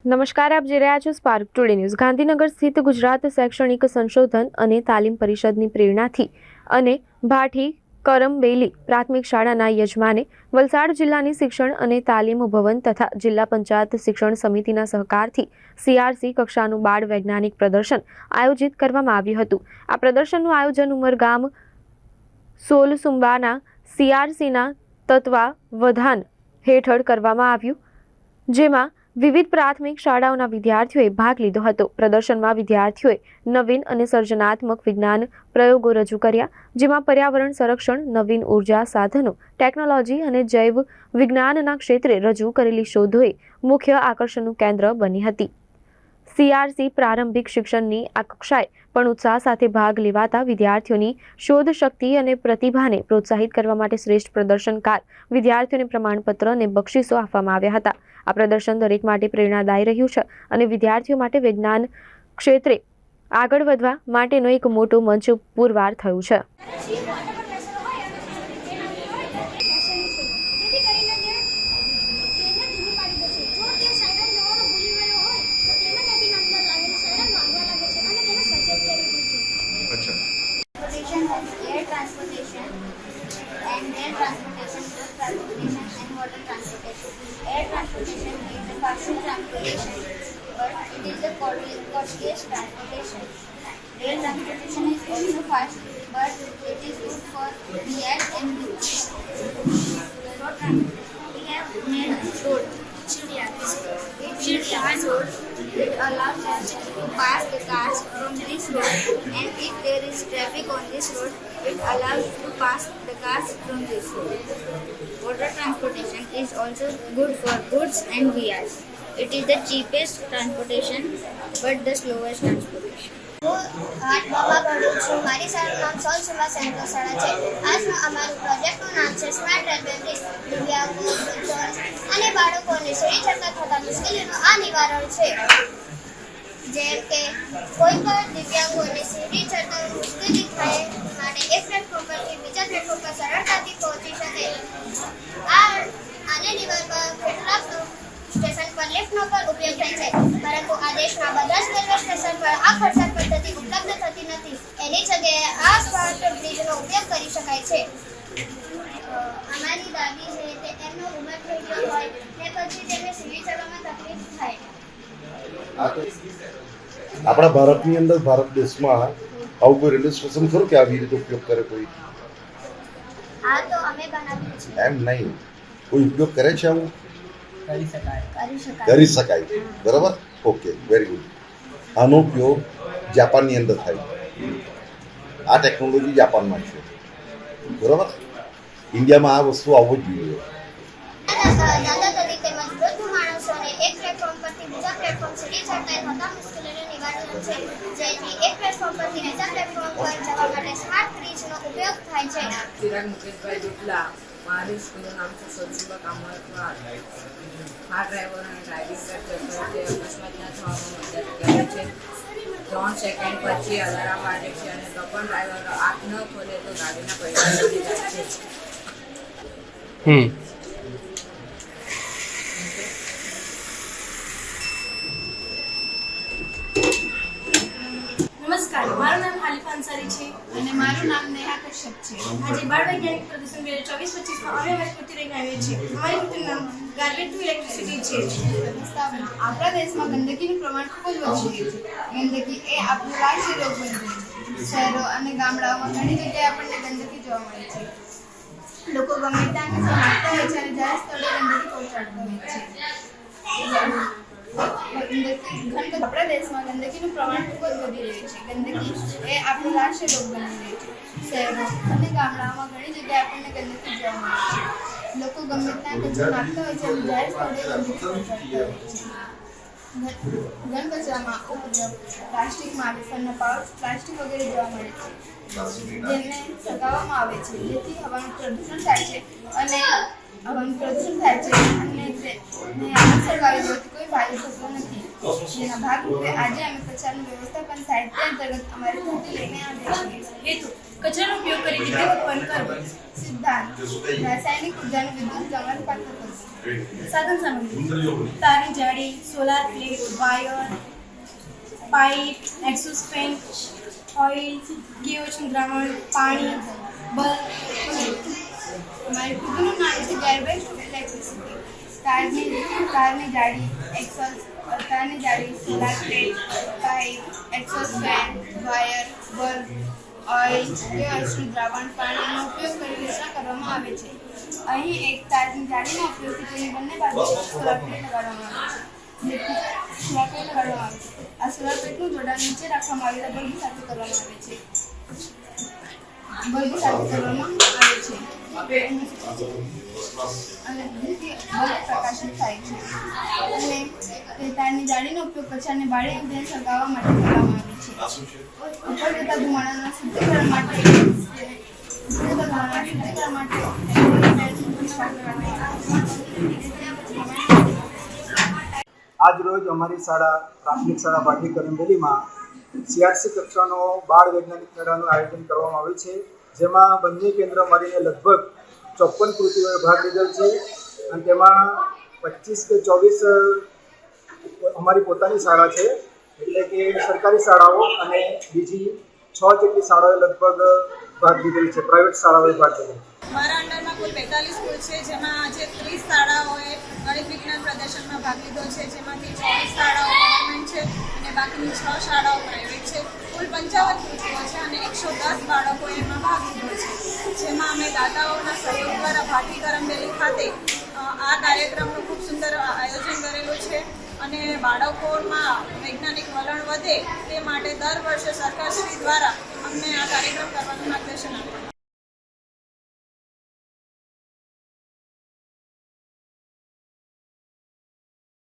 નમસ્કાર, આપ જોઈ રહ્યા છો સ્પાર્ક ટુડે ન્યૂઝ। ગાંધીનગર સ્થિત ગુજરાત શૈક્ષણિક સંશોધન અને તાલીમ પરિષદની પ્રેરણાથી અને ભાઠી કરમબેલી પ્રાથમિક શાળાના યજમાને વલસાડ જિલ્લાની શિક્ષણ અને તાલીમ ભવન તથા જિલ્લા પંચાયત શિક્ષણ સમિતિના સહકારથી CRC કક્ષાનું બાળ વૈજ્ઞાનિક પ્રદર્શન આયોજિત કરવામાં આવ્યું હતું। આ પ્રદર્શનનું આયોજન ઉમરગામ સોલસુંબાના CRCના તત્વાવધાન હેઠળ કરવામાં આવ્યું, જેમાં વિવિધ પ્રાથમિક શાળાઓના વિદ્યાર્થીઓએ ભાગ લીધો હતો। પ્રદર્શનમાં વિદ્યાર્થીઓએ નવીન અને સર્જનાત્મક વિજ્ઞાન પ્રયોગો રજૂ કર્યા, જેમાં પર્યાવરણ સંરક્ષણ, નવીન ઉર્જા સાધનો, ટેકનોલોજી અને જૈવ વિજ્ઞાનના ક્ષેત્રે રજૂ કરેલી શોધોએ મુખ્ય આકર્ષણનું કેન્દ્ર બની હતી। CRC પ્રારંભિક શિક્ષણની આ કક્ષાએ પણ ઉત્સાહ સાથે ભાગ લેવાતા વિદ્યાર્થીઓની શોધ શક્તિ અને પ્રતિભાને પ્રોત્સાહિત કરવા માટે શ્રેષ્ઠ પ્રદર્શનકાર વિદ્યાર્થીઓને પ્રમાણપત્ર અને બક્ષિસો આપવામાં આવ્યા હતા। આ પ્રદર્શન દરેક માટે પ્રેરણાદાયી રહ્યું છે અને વિદ્યાર્થીઓ માટે વિજ્ઞાન ક્ષેત્રે આગળ વધવા માટેનો એક મોટો મંચ પુરવાર થયું છે। Air transportation and rail transportation, road transportation and water transportation. Air transportation is the fastest transportation, but it is the costliest transportation. Rail transportation is also fast, but it is good for air and goods. Road transportation, we have made road. It allows us to pass the cars from this road, and if there is traffic on this road, it allows to pass the cars from this road. Water transportation is also good for goods and vehicles. It is the cheapest transportation, but the slowest transportation. હું 8માં ભણું છું। મારી શાળાનું નામ સોલસુંબા central શાળા છે। આજનું અમારું પ્રોજેક્ટનું નામ છે સ્માર્ટ રેલવે બ્રિજ। દિવ્યાંગો, વૃદ્ધો અને બાળકોને સીડી ચડતા થતા મુશ્કેલીનું આ નિવારણ છે, જેમ કે કોઈ પણ દિવ્યાંગોને સીડી ચડતા મુશ્કેલી થાય માટે એક પ્લેટફોર્મ પરથી બીજા પ્લેટફોર્મ પર સરળતાથી પહોંચી શકે। આને નિવારવા કેટલાક સ્ટેશન પર લિફ્ટનો પણ ઉપયોગ થાય છે, પરંતુ આ દેશના બધા જ રેલવે સ્ટેશન પર આ ખર્ચાળ પદ્ધતિ ઉપલબ્ધ થતી નથી। એની જગ્યાએ આ સ્માર્ટ બ્રિજનો ઉપયોગ કરી શકાય છે। અમારી દાદી છે તે એમનો ઉંમર થઈ ગયો હોય ને પછી તેમને સીડી ચડવામાં તકલીફ થાય। આપણા ભારતની અંદર ભારત દેશમાં આવું કોઈ રેલવે સ્ટેશન ખરું કે આવી રીતે ઉપયોગ કરે કોઈ? આ તો અમે બનાવ્યું છે। એમ નહીં, કોઈ ઉપયોગ કરે છે આવું? કરી શકાય, બરાબર, ઓકે, વેરી ગુડ। આનો ઉપયોગ જાપાનની અંદર થાય, આ ટેકનોલોજી જાપાનમાં છે, બરાબર। ઇન્ડિયામાં આ વસ્તુ આવવું જ જોઈએ। દાદા દાદી તેમજ વૃદ્ધ માણસોને એક પ્લેટફોર્મ પરથી બીજા પ્લેટફોર્મ સુધી ચડતા થતા મુશ્કેલીનું નિવારણ છે, જેથી એક પ્લેટફોર્મ પરથી બીજા પ્લેટફોર્મ પર જવા માટે સ્માર્ટ બ્રિજનો ઉપયોગ થાય છે। ચિરાગ મુકેશભાઈ દુટલા, મારી સ્કૂલનું નામ છે સોલસુંબા કામતમાં। આ ડ્રાઈવર અને ડ્રાઇવિંગ કરતો તે અકસ્માતના થવામાં મદદ કરે છે। 3 સેકન્ડ પછી અલાર્મ વાગે છે અને તો પણ ડ્રાઈવર આંખ ન ખોલે તો ગાડીના પૈસા લઈ જાય છે। નમસ્કાર, મારું નામ હાલિફા અંસારી છે અને મારું નામ નેહા કશ્યપ છે। આજે બાળ વૈજ્ઞાનિક પ્રદર્શન 2024-25માં અમે અમારી કૃતિ લઈને આવ્યા છીએ। અમારી કૃતિનું નામ ગાર્બેજ ટુ ઇલેક્ટ્રિસિટી છે। આપણા દેશમાં ગંદકીનું પ્રમાણ ખૂબ જ વધી ગયું છે। ગંદકી એ આપણું રાષ્ટ્રીય રોગ બની ગયું છે। શહેરો અને ગામડાઓમાં ઘણી જગ્યાએ આપણને ગંદકી જોવા મળે છે। લોકો ગમે ત્યાં કચરો નાખતા હોય છે અને જાહેર સ્થળે ગંદકી પહોંચાડતા હોય છે। આપણા દેશમાં ગંદકીનું પ્રમાણ ખૂબ જ વધી રહ્યું છે। ગંદકી એ આપણો રાષ્ટ્રીય રોગ બની રહ્યો છે। શહેરો અને ગામડાઓમાં ઘણી જગ્યાએ આપણને ગંદકી જોવા મળે છે। લોકો ગમે ત્યાં કચરો નાખતા હોય છે અને જાહેર સ્થળે ગંદકી પહોંચાડતા હોય છે। ઘન કચરામાં ઉપદ્રવ, પ્લાસ્ટિકમાં વેફરના પાઉચ, પ્લાસ્ટિક વગેરે જોવા મળે છે, જેમને સળગાવવામાં આવે છે, જેથી હવાનું પ્રદૂષણ થાય છે અને સળગાવી દેવાથી કોઈ ફાયદો થતો નથી। જેના ભાગરૂપે આજે અમે કચરાનું વ્યવસ્થાપન સાહિત્ય અંતર્ગત અમારી કૃતિ લઈને આવ્યા છીએ। હેતુ: કચરાનો ઉપયોગ કરી વિદ્યુત ઉત્પન્ન કરવો। સિદ્ધાંત: રાસાયણિક ઉર્જાનું વિદ્યુત જમણપાત્ર કરવું। સાધન સામગ્રી તારની જાળી, solar plate, wire, pipe, exhaust fan, oil, kerosene દ્રાવણ, પાણી, બલ્બ. અમારી ખુદનું નામ છે ગેરબેઝ ઇલેક્ટ્રિસિટી. તારની જાળી, તારની જાળી, solar plate, pipe, exhaust fan, wire, bulb, oil, kerosene દ્રાવણ, પાણીનો ઉપયોગ કરી રચના કરવામાં આવે છે. અહીં એક તારની જાળીનો ઉપયોગથી તેની બંને બાજુ સોલાર પ્લેટ લગાડવામાં આવે છે. આ સોલાર પ્લેટનું જોડાણ નીચે રાખવામાં આવેલા બલ્બ સાથે કરવામાં આવે છે. અને બલ્બ પ્રકાશિત થાય છે. અને તે તારની જાળીનો ઉપયોગ પછી અને બાળી ઉદ્યાન સળગાવવા માટે કરવામાં આવે છે. ઉપર જતા ધુમાડાના શુદ્ધિકરણ માટે આજ રોજ અમારી શાળા પ્રાથમિક શાળા ભાટી કરંબેલીમાં CRC કક્ષાનો બાળ વૈજ્ઞાનિક મેળાનું આયોજન કરવામાં આવ્યું છે, જેમાં બંને કેન્દ્ર મળીને લગભગ 54 કૃતિઓએ ભાગ લીધેલ છે. અને તેમાં 25 કે 24 અમારી પોતાની શાળા છે, એટલે કે સરકારી શાળાઓ, અને બીજી 6 જેટલી શાળાઓએ લગભગ ભાગ લીધેલ છે, પ્રાઇવેટ શાળાઓએ ભાગ લીધેલ છે. મારા અંડરમાં કુલ 42 સ્કૂલ છે, જેમાં આજે 30 શાળાઓએ ગણિત વિજ્ઞાન પ્રદર્શનમાં ભાગ લીધો છે, જેમાંથી 24 શાળાઓ ગવર્મેન્ટ છે અને બાકીની 6 શાળાઓ પ્રાઇવેટ છે. કુલ 55 કૃતિઓ છે અને 110 બાળકોએ એમાં ભાગ લીધો છે, જેમાં અમે દાતાઓના સહયોગ દ્વારા ભાટી કરંબેલી ખાતે આ કાર્યક્રમનું ખૂબ સુંદર આયોજન કરેલું છે. અને બાળકોમાં વૈજ્ઞાનિક વલણ વધે તે માટે દર વર્ષે સરકારશ્રી દ્વારા અમને આ કાર્યક્રમ કરવાનું માર્ગદર્શન આપ્યું.